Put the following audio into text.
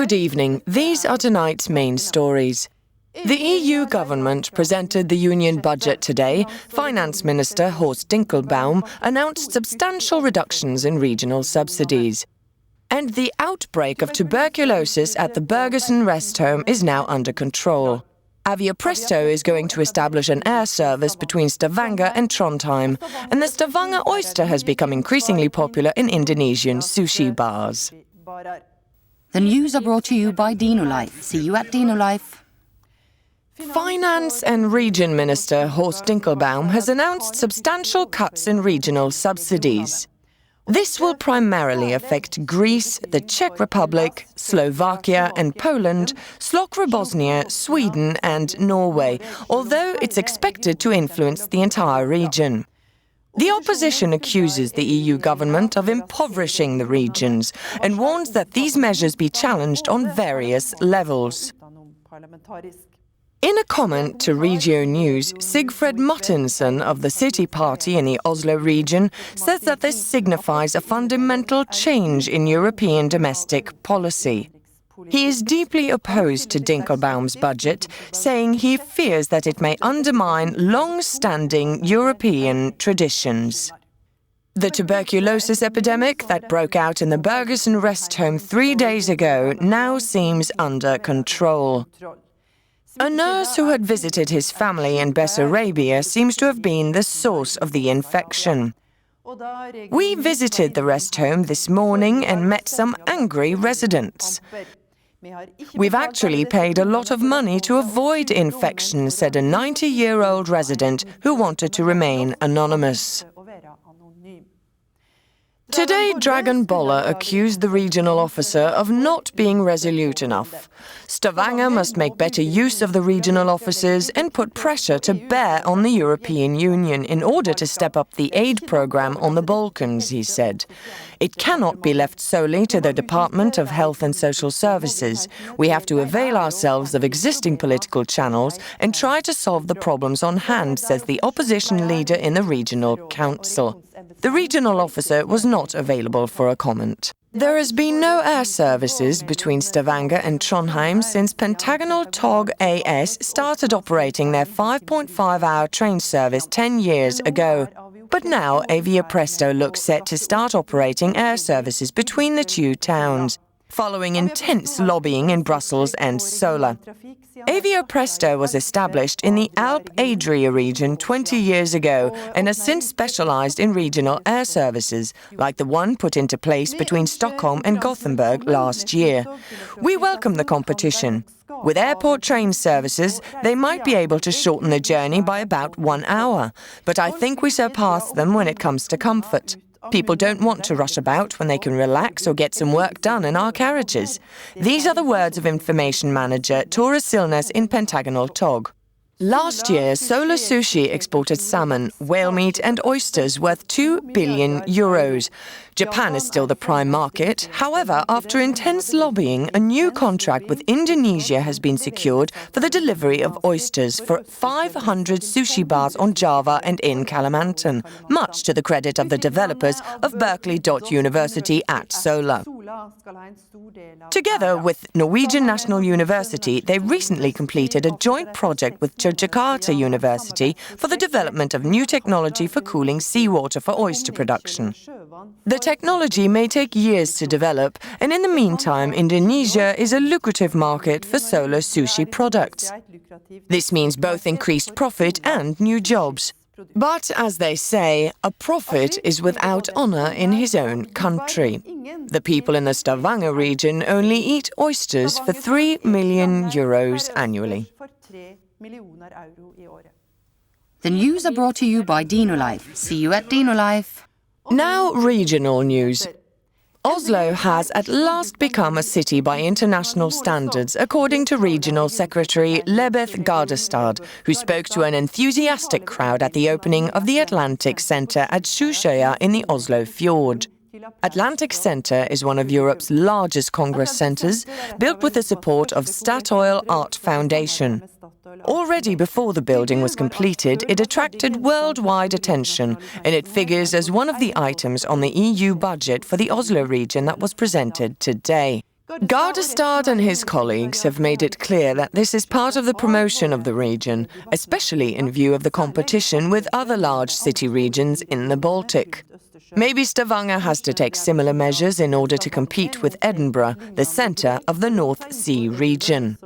Good evening. These are tonight's main stories. The EU government presented the union budget today. Finance Minister Horst Dinkelbaum announced substantial reductions in regional subsidies. And the outbreak of tuberculosis at the Bergesen rest home is now under control. Avia Presto is going to establish an air service between Stavanger and Trondheim, and the Stavanger oyster has become increasingly popular in Indonesian sushi bars. The news are brought to you by DinoLife. See you at DinoLife. Finance and Region Minister Horst Dinkelbaum has announced substantial cuts in regional subsidies. This will primarily affect Greece, the Czech Republic, Slovakia and Poland, Slokra Bosnia, Sweden and Norway, although it's expected to influence the entire region. The opposition accuses the EU government of impoverishing the regions and warns that these measures be challenged on various levels. In a comment to Regio News, Sigfred Martinsen of the City Party in the Oslo region says that this signifies a fundamental change in European domestic policy. He is deeply opposed to Dinkelbaum's budget, saying he fears that it may undermine long-standing European traditions. The tuberculosis epidemic that broke out in the Bergesen rest home 3 days ago now seems under control. A nurse who had visited his family in Bessarabia seems to have been the source of the infection. We visited the rest home this morning and met some angry residents. We've actually paid a lot of money to avoid infection, said a 90-year-old resident who wanted to remain anonymous. Today, Dragan Boller accused the regional officer of not being resolute enough. Stavanger must make better use of the regional officers and put pressure to bear on the European Union in order to step up the aid program on the Balkans, he said. It cannot be left solely to the Department of Health and Social Services. We have to avail ourselves of existing political channels and try to solve the problems on hand, says the opposition leader in the regional council. The regional officer was not available for a comment. There has been no air services between Stavanger and Trondheim since Pentagonal Tog AS started operating their 5.5-hour train service 10 years ago. But now Avia Presto looks set to start operating air services between the two towns, following intense lobbying in Brussels and Sola. Avia Presto was established in the Alp-Adria region 20 years ago and has since specialized in regional air services, like the one put into place between Stockholm and Gothenburg last year. We welcome the competition. With airport train services, they might be able to shorten the journey by about 1 hour, but I think we surpass them when it comes to comfort. People don't want to rush about when they can relax or get some work done in our carriages. These are the words of information manager Tore Silnes in Pentagonal Tog. Last year, Solar Sushi exported salmon, whale meat and oysters worth 2 billion euros. Japan is still the prime market. However, after intense lobbying, a new contract with Indonesia has been secured for the delivery of oysters for 500 sushi bars on Java and in Kalimantan, much to the credit of the developers of Berkeley University at Sola. Together with Norwegian National University, they recently completed a joint project with Jakarta University for the development of new technology for cooling seawater for oyster production. The technology may take years to develop, and in the meantime, Indonesia is a lucrative market for Solar Sushi products. This means both increased profit and new jobs. But, as they say, a prophet is without honor in his own country. The people in the Stavanger region only eat oysters for 3 million euros annually. The news are brought to you by DinoLife. See you at DinoLife. Now regional news. Oslo has at last become a city by international standards, according to Regional Secretary Lebeth Gardestad, who spoke to an enthusiastic crowd at the opening of the Atlantic Centre at Sjusjøya in the Oslo Fjord. Atlantic Centre is one of Europe's largest congress centres, built with the support of Statoil Art Foundation. Already before the building was completed, it attracted worldwide attention, and it figures as one of the items on the EU budget for the Oslo region that was presented today. Gardestad and his colleagues have made it clear that this is part of the promotion of the region, especially in view of the competition with other large city regions in the Baltic. Maybe Stavanger has to take similar measures in order to compete with Edinburgh, the centre of the North Sea region.